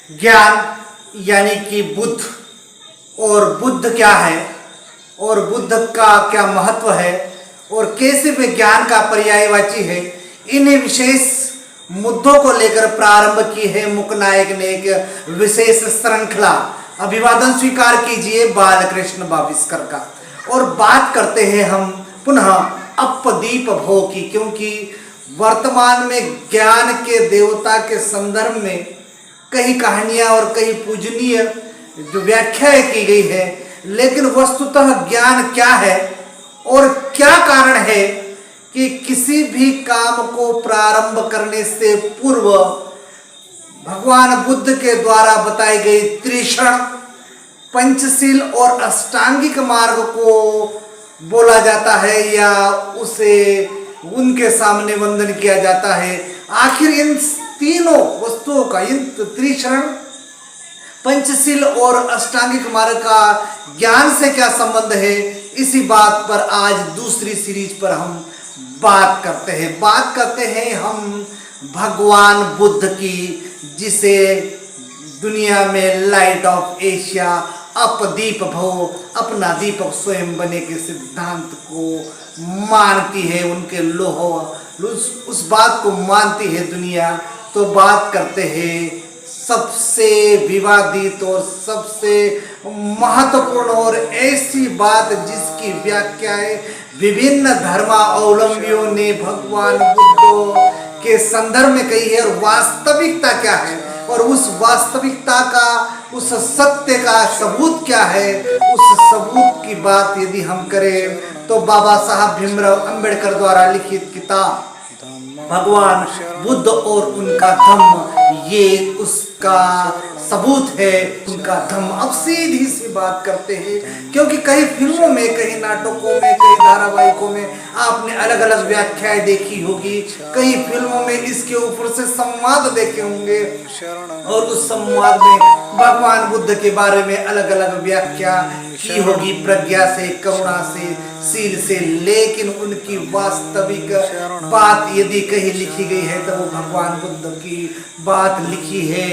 ज्ञान यानी कि बुद्ध, और बुद्ध क्या है और बुद्ध का क्या महत्व है और कैसे वे ज्ञान का पर्यायवाची है, इन्हें विशेष मुद्दों को लेकर प्रारंभ की है मुकनायक ने एक विशेष श्रृंखला। अभिवादन स्वीकार कीजिए बालकृष्ण बाविस्कर का। और बात करते हैं हम पुनः अपदीप भोग की, क्योंकि वर्तमान में ज्ञान के देवता के संदर्भ में कई कहानियां और कई पूजनीय जो व्याख्याएं की गई है, लेकिन वस्तुतः ज्ञान क्या है और क्या कारण है कि किसी भी काम को प्रारंभ करने से पूर्व भगवान बुद्ध के द्वारा बताई गई त्रिशण, पंचशील और अष्टांगिक मार्ग को बोला जाता है या उसे उनके सामने वंदन किया जाता है। आखिर इन तीनों वस्तुओं का, इन त्रिशरण, पंचशील और अष्टांगिक मार्ग का ज्ञान से क्या संबंध है, इसी बात पर आज दूसरी सीरीज पर हम बात करते हैं हम भगवान बुद्ध की, जिसे दुनिया में लाइट ऑफ एशिया, अपदीप भव, अपना दीपक स्वयं बने के सिद्धांत को मानती है, उनके लोह उस बात को मानती है दुनिया। तो बात करते हैं सबसे विवादित और सबसे महत्वपूर्ण और ऐसी बात जिसकी व्याख्याएं विभिन्न धर्मावलंबियों ने भगवान बुद्ध के संदर्भ में कही है, और वास्तविकता क्या है और उस वास्तविकता का, उस सत्य का सबूत क्या है, उस सबूत की बात यदि हम करें तो बाबा साहब भीमराव अंबेडकर द्वारा लिखित किताब भगवान बुद्ध और उनका धम्म, ये उसका सबूत है, उनका धम्म। अब सीधी सी बात करते हैं, क्योंकि कई फिल्मों में, कई नाटकों में, कई धारावाहिकों में आपने अलग अलग व्याख्याएं देखी होगी, कई फिल्मों में इसके ऊपर से संवाद देखे होंगे, और उस संवाद में भगवान बुद्ध के बारे में अलग अलग व्याख्या की होगी, प्रज्ञा से, करुणा से, शील से, लेकिन उनकी वास्तविक बात यदि कहीं लिखी गई है तो वो भगवान बुद्ध की बात लिखी है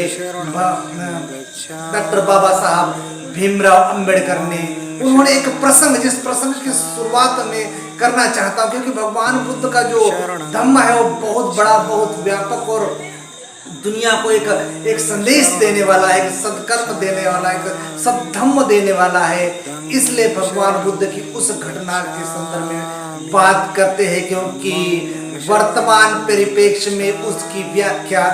डॉक्टर बाबा साहब भीमराव अंबेडकर ने। उन्होंने एक प्रसंग, जिस प्रसंग की शुरुआत में करना चाहता हूँ, क्योंकि भगवान बुद्ध का जो धम्म है वो बहुत बड़ा, बहुत व्यापक और दुनिया को एक संदेश देने वाला है, एक सदकर्म देने वाला है, एक सद्धम्म देने वाला है। इसलिए भगवान बुद्ध की उस घटना के संदर्भ में बात करते हैं, क्योंकि वर्तमान परिप्रेक्ष्य में उसकी व्याख्या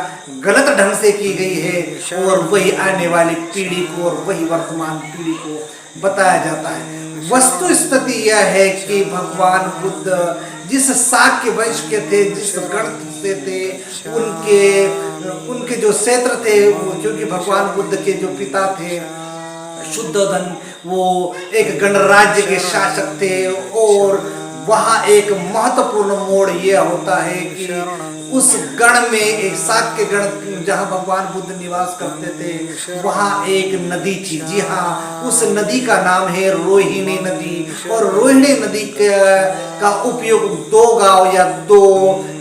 गलत ढंग से की गई है और वही आने वाली पीढ़ी को और वही वर्तमान पीढ़ी को बताया जाता है। वस्तु स्थिति यह है कि भगवान बुद्ध जिस शाक्य वंश के थे, जिस गण से थे, उनके जो क्षेत्र थे, क्योंकि भगवान बुद्ध के जो पिता थे शुद्धोधन, वो एक गणराज्य के शासक थे, और वहाँ एक महत्वपूर्ण मोड़ यह होता है कि उस गण में, एक शाक्य गण जहाँ भगवान बुद्ध निवास करते थे, वहाँ एक नदी थी। जी हाँ, उस नदी का नाम है रोहिणी नदी, और रोहिणी नदी का उपयोग दो गांव या दो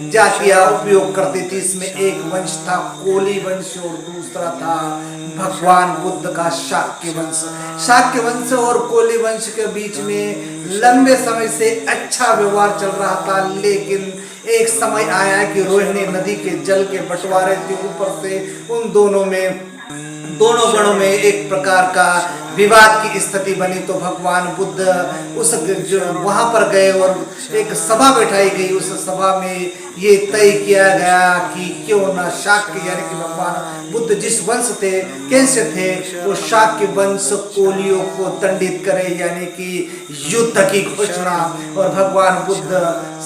जातियां उपयोग करती थी। इसमें एक वंश था कोली वंश और दूसरा था भगवान बुद्ध का शाक्य वंश। शाक्य वंश और कोली वंश के बीच में लंबे समय से अच्छा व्यवहार चल रहा था, लेकिन एक समय आया कि रोहिणी नदी के जल के बंटवारे के ऊपर से उन दोनों गणों में एक प्रकार का विवाद की स्थिति बनी। तो भगवान बुद्ध उस वहां पर गए और एक सभा बैठाई गई। उस सभा में ये तय किया गया कि क्यों न शाक्य, यानी कि भगवान बुद्ध जिस वंश थे, कैसे थे, वो शाक्य वंश कोलियों को दंडित करे, यानी कि युद्ध की घोषणा। और भगवान बुद्ध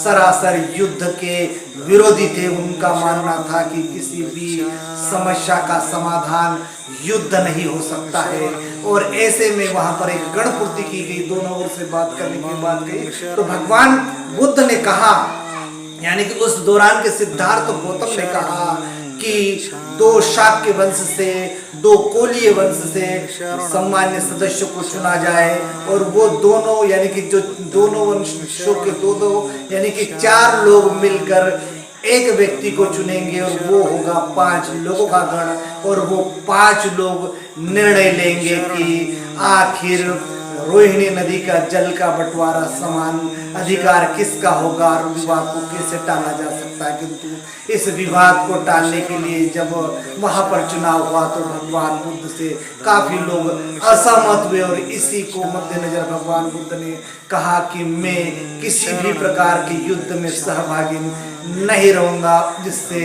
सरासर युद्ध के विरोधी थे। उनका मानना था कि किसी भी समस्या का समाधान युद्ध नहीं हो सकता है, और ऐसे में वहां पर एक गणपूर्ति की गई। दोनों ओर से बात करने की बात गई तो भगवान बुद्ध ने कहा, यानी कि उस दौरान के सिद्धार्थ गौतम ने कहा कि दो शाक्य वंश से, दो कोलीय वंश से सम्मान्य सदस्य को चुना जाए, और वो दोनों, यानी कि जो दोनों वंशों के दो यानी कि 4 लोग मिलकर एक व्यक्ति को चुनेंगे और वो होगा 5 लोगों का गण, और वो 5 लोग निर्णय लेंगे कि आखिर रोहिणी नदी का जल का बंटवारा समान अधिकार किसका होगा और विवाद को कैसे टाला जा सकता है। किंतु इस विवाद को टालने के लिए जब वहां पर चुनाव हुआ तो भगवान बुद्ध से काफी लोग असहमत हुए, और इसी को मद्देनजर भगवान बुद्ध ने कहा कि मैं किसी भी प्रकार के युद्ध में सहभागी नहीं रहूंगा, जिससे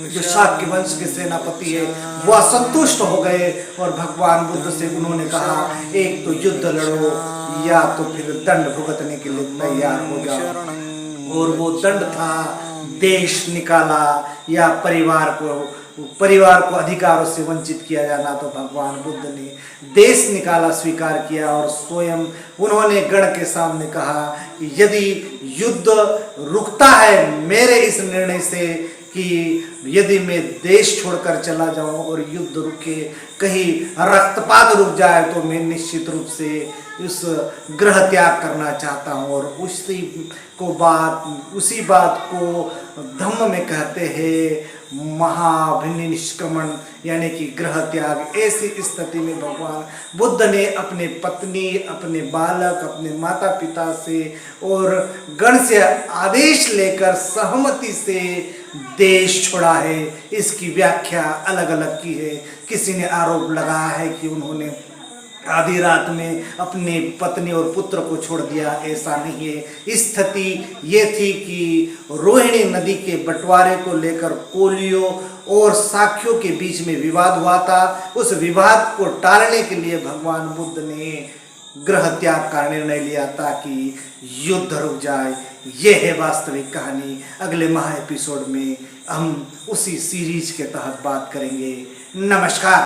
जो शाक्य वंश के सेनापति है वो असंतुष्ट हो गए, और भगवान बुद्ध से उन्होंने कहा एक तो युद्ध लड़ो या तो फिर दंड भुगतने के लिए तैयार हो जाओ। और वो दंड था देश निकाला या परिवार को अधिकारों से वंचित किया जाना। तो भगवान बुद्ध ने देश निकाला स्वीकार किया, और स्वयं उन्होंने गण के सामने कहा कि यदि युद्ध रुकता है मेरे इस निर्णय से कि यदि मैं देश छोड़कर चला जाऊं और युद्ध रुके, कहीं रक्तपात रुक जाए, तो मैं निश्चित रूप से उस ग्रह त्याग करना चाहता हूं। और उसी बात को धम्म में कहते हैं महाभिन्न निष्क्रमण, यानी कि ग्रह त्याग। ऐसी स्थिति में भगवान बुद्ध ने अपने पत्नी, अपने बालक, अपने माता पिता से और गण से आदेश लेकर सहमति से देश छोड़ा है। इसकी व्याख्या अलग अलग की है। किसी ने आरोप लगाया है कि उन्होंने आधी रात में अपनी पत्नी और पुत्र को छोड़ दिया। ऐसा नहीं है। स्थिति ये थी कि रोहिणी नदी के बंटवारे को लेकर कोलियों और साक्यों के बीच में विवाद हुआ था। उस विवाद को टालने के लिए भगवान बुद्ध ने ग्रह त्याग का निर्णय लिया ताकि युद्ध रुक जाए। यह है वास्तविक कहानी। अगले एपिसोड में हम उसी सीरीज के तहत बात करेंगे। नमस्कार।